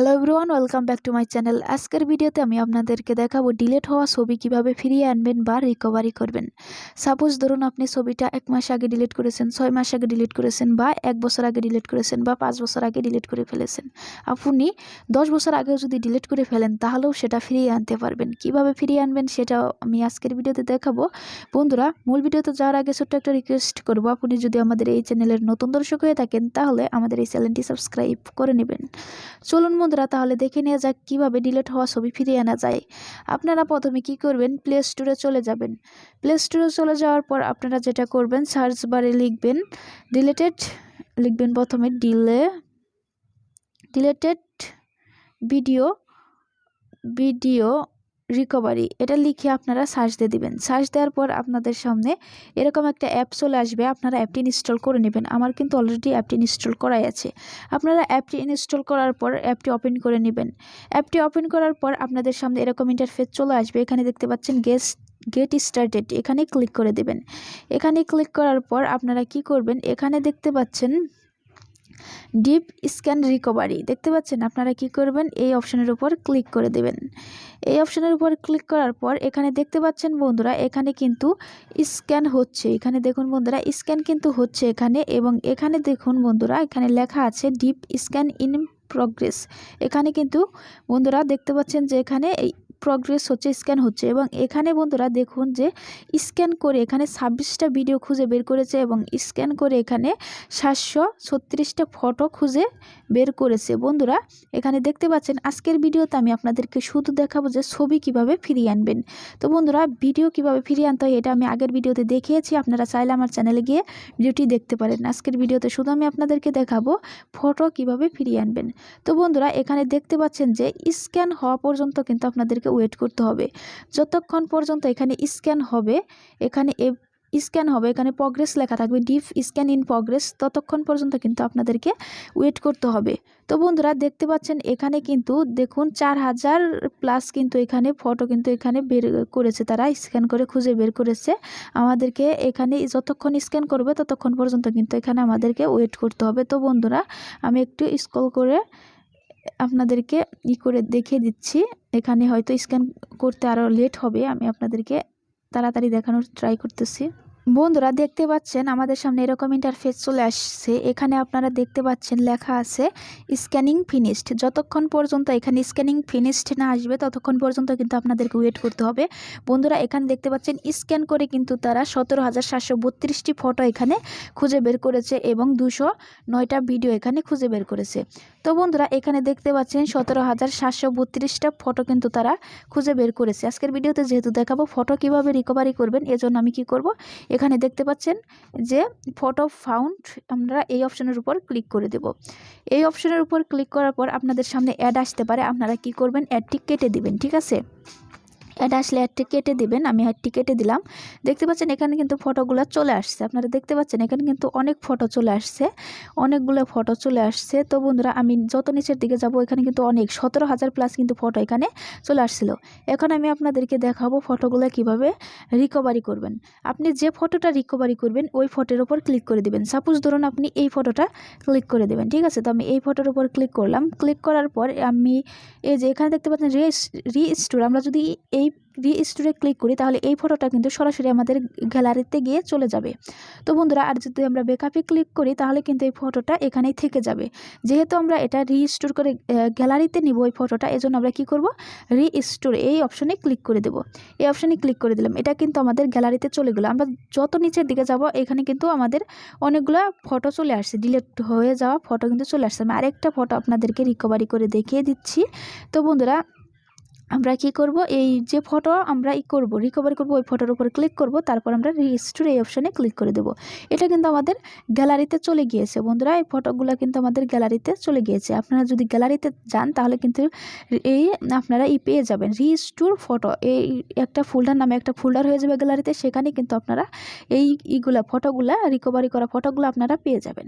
Hello everyone, welcome back to my channel. আজকের ভিডিওতে আমি আপনাদেরকে দেখাবো ডিলিট হওয়া ছবি কিভাবে ফিরিয়ে আনবেন বা রিকভারি করবেন। সাপোজ ধরুন আপনি ছবিটা 1 মাস আগে ডিলিট করেছেন, 6 মাস আগে ডিলিট করেছেন, বা 1 বছর আগে ডিলিট করেছেন, বা 5 বছর আগে ডিলিট করে ফেলেছেন। আপনি 10 বছর আগেও যদি ডিলিট করে ফেলেন তাহলেও সেটা ফিরিয়ে আনতে পারবেন। কিভাবে ফিরিয়ে আনবেন সেটাও আমি আজকের ভিডিওতে দেখাবো। বন্ধুরা, মূল ভিডিওতে যাওয়ার আগে ছোট্ট একটা রিকোয়েস্ট করবো, আপনি যদি আমাদের এই চ্যানেলের নতুন দর্শক হয়ে থাকেন তাহলে আমাদের এই চ্যানেলটি সাবস্ক্রাইব করে নেবেন। চলুন বন্ধুরা, তাহলে দেখে নেওয়া যাক কীভাবে ডিলিট হওয়া ছবি ফিরিয়ে আনা যায়। আপনারা প্রথমে কি করবেন, প্লে স্টোরে চলে যাবেন। প্লে স্টোরে চলে যাওয়ার পর আপনারা যেটা করবেন, সার্চ বারে লিখবেন ডিলিটেড, লিখবেন প্রথমে ডিলিটেড ভিডিও রিকভারি, এটা লিখে আপনারা সার্চ দিয়ে দিবেন। সার্চ দেওয়ার পর আপনাদের সামনে এরকম একটা অ্যাপ চলে আসবে, আপনারা অ্যাপটি ইনস্টল করে নেবেন। আমার কিন্তু অলরেডি অ্যাপটি ইনস্টল করাই আছে। আপনারা অ্যাপটি ইনস্টল করার পর অ্যাপটি ওপেন করে নেবেন। অ্যাপটি ওপেন করার পর আপনাদের সামনে এরকম ইন্টারফেস চলে আসবে। এখানে দেখতে পাচ্ছেন গেট স্টার্টেড, এখানে ক্লিক করে দেবেন। এখানে ক্লিক করার পর আপনারা কি করবেন, এখানে দেখতে পাচ্ছেন ডিপ স্ক্যান রিকভারি, দেখতে পাচ্ছেন। আপনারা কি করবেন, এই অপশনের উপর ক্লিক করে দেবেন। এই অপশনের উপর ক্লিক করার পর এখানে দেখতে পাচ্ছেন বন্ধুরা, এখানে কিন্তু স্ক্যান হচ্ছে। এখানে দেখুন বন্ধুরা, স্ক্যান কিন্তু হচ্ছে এখানে, এবং এখানে দেখুন বন্ধুরা, এখানে লেখা আছে ডিপ স্ক্যান ইন প্রগ্রেস। এখানে কিন্তু বন্ধুরা দেখতে পাচ্ছেন যে এখানে এই প্রগ্রেস হচ্ছে, স্ক্যান হচ্ছে। এবং এখানে বন্ধুরা দেখুন যে স্ক্যান করে এখানে 26টা ভিডিও খুঁজে বের করেছে, এবং স্ক্যান করে এখানে 736টা ফটো খুঁজে বের করেছে। বন্ধুরা এখানে দেখতে পাচ্ছেন, আজকের ভিডিওতে আমি আপনাদেরকে শুধু দেখাবো যে ছবি কিভাবে ফিরিয়ে আনবেন। তো বন্ধুরা, ভিডিও কিভাবে ফিরিয়ে আনতে হয় এটা আমি আগের ভিডিওতে দেখিয়েছি, আপনারা চাইলে আমার চ্যানেলে গিয়ে ভিডিওটি দেখতে পারেন। আজকের ভিডিওতে শুধু আমি আপনাদেরকে দেখাবো ফটো কিভাবে ফিরিয়ে আনবেন। তো বন্ধুরা এখানে দেখতে পাচ্ছেন যে স্ক্যান হওয়া পর্যন্ত কিন্তু আপনাদেরকে ওয়েট করতে হবে। যতক্ষণ পর্যন্ত এখানে স্ক্যান হবে, এখানে প্রগ্রেস লেখা থাকবে, ডিপ স্ক্যান ইন প্রগ্রেস, ততক্ষণ পর্যন্ত কিন্তু আপনাদেরকে ওয়েট করতে হবে। তো বন্ধুরা দেখতে পাচ্ছেন এখানে কিন্তু দেখুন 4000 প্লাস কিন্তু এখানে ফটো কিন্তু এখানে বের করেছে, তারা স্ক্যান করে খুঁজে বের করেছে। আমাদেরকে এখানে যতক্ষণ স্ক্যান করবে ততক্ষণ পর্যন্ত কিন্তু এখানে আমাদেরকে ওয়েট করতে হবে। তো বন্ধুরা আমি একটু স্ক্রল করে আপনাদেরকে করে দেখিয়ে দিচ্ছি। এখানে হয়তো স্ক্যান করতে আরও লেট হবে, আমি আপনাদেরকে তাড়াতাড়ি দেখানোর ট্রাই করতেছি। বন্ধুরা দেখতে পাচ্ছেন আমাদের সামনে এরকম ইন্টারফেস চলে আসছে। এখানে আপনারা দেখতে পাচ্ছেন লেখা আছে স্ক্যানিং ফিনিশড। যতক্ষণ পর্যন্ত এখানে স্ক্যানিং ফিনিশড না আসবে ততক্ষণ পর্যন্ত কিন্তু আপনাদেরকে ওয়েট করতে হবে। বন্ধুরা এখানে দেখতে পাচ্ছেন স্ক্যান করে কিন্তু তারা 17,732টি ফটো এখানে খুঁজে বের করেছে, এবং 209টা ভিডিও এখানে খুঁজে বের করেছে। তো বন্ধুরা এখানে দেখতে পাচ্ছেন 17,732টা ফটো কিন্তু তারা খুঁজে বের করেছে। আজকের ভিডিওতে যেহেতু দেখাবো ফটো কিভাবে রিকভারি করবেন, এজন্য আমি কি করব, এখানে দেখতে পাচ্ছেন যে ফটো ফাউন্ড, আমরা এই অপশনের উপর ক্লিক করে দেব। এই অপশনের উপর ক্লিক করার পর আপনাদের সামনে অ্যাড আসতে পারে, আপনারা কি করবেন, অ্যাডটি কেটে দিবেন। ঠিক আছে, অ্যাড আসলে অ্যাডটি কেটে দিবেন। আমি অ্যাডটি কেটে দিলাম। দেখতে পাচ্ছেন এখানে কিন্তু ফটোগুলো চলে আসছে। আপনারা দেখতে পাচ্ছেন এখানে কিন্তু অনেক ফটো চলে আসছে, অনেকগুলো ফটো চলে আসছে। তো বন্ধুরা আমি যত নিচের দিকে যাব এখানে কিন্তু অনেক 17,000 প্লাস কিন্তু ফটো এখানে চলে আসছিল। এখন আমি আপনাদেরকে দেখাবো ফটোগুলো কিভাবে রিকভারি করবেন। আপনি যে ফটোটা রিকভারি করবেন ওই ফটোর উপর ক্লিক করে দিবেন। সাপোজ ধরুন আপনি এই ফটোটা ক্লিক করে দেবেন। ঠিক আছে, তো আমি এই ফটোর উপর ক্লিক করলাম। ক্লিক করার পর আমি এই যে এখানে দেখতে পাচ্ছেন রিস্টোর, আমরা যদি এই রিস্টোরে ক্লিক করি তাহলে এই ফটোটা কিন্তু সরাসরি আমাদের গ্যালারিতে গিয়ে চলে যাবে। তো বন্ধুরা আর যদি আমরা ব্যাকআপে ক্লিক করি তাহলে কিন্তু এই ফটোটা এখানেই থেকে যাবে। যেহেতু আমরা এটা রিস্টোর করে গ্যালারিতে নিব এই ফটোটা, এজন্য আমরা কি করব, রিস্টোর এই অপশনে ক্লিক করে দেব। এই অপশনে ক্লিক করে দিলাম, এটা কিন্তু আমাদের গ্যালারিতে চলে গেলো। আমরা যত নিচের দিকে যাব এখানে কিন্তু আমাদের অনেকগুলো ফটো চলে আসছে, ডিলিট হয়ে যাওয়া ফটো কিন্তু চলে আসছে। আমি আরেকটা ফটো আপনাদেরকে রিকভারি করে দেখিয়ে দিচ্ছি। তো বন্ধুরা আমরা কি করব, এই যে ফটো আমরা রিকভারি করব ওই ফটোর উপর ক্লিক করব, তারপর আমরা রিস্টোর এই অপশনে ক্লিক করে দেব। এটা কিন্তু আমাদের গ্যালারিতে চলে গিয়েছে। বন্ধুরা এই ফটোগুলো কিন্তু আমাদের গ্যালারিতে চলে গিয়েছে। আপনারা যদি গ্যালারিতে যান তাহলে কিন্তু আপনারা পেয়ে যাবেন রিস্টোর ফটো, এই একটা ফোল্ডার নামে একটা ফোল্ডার হয়ে যাবে গ্যালারিতে, সেখানে কিন্তু আপনারা ফটোগুলা রিকভারি করা ফটোগুলো আপনারা পেয়ে যাবেন।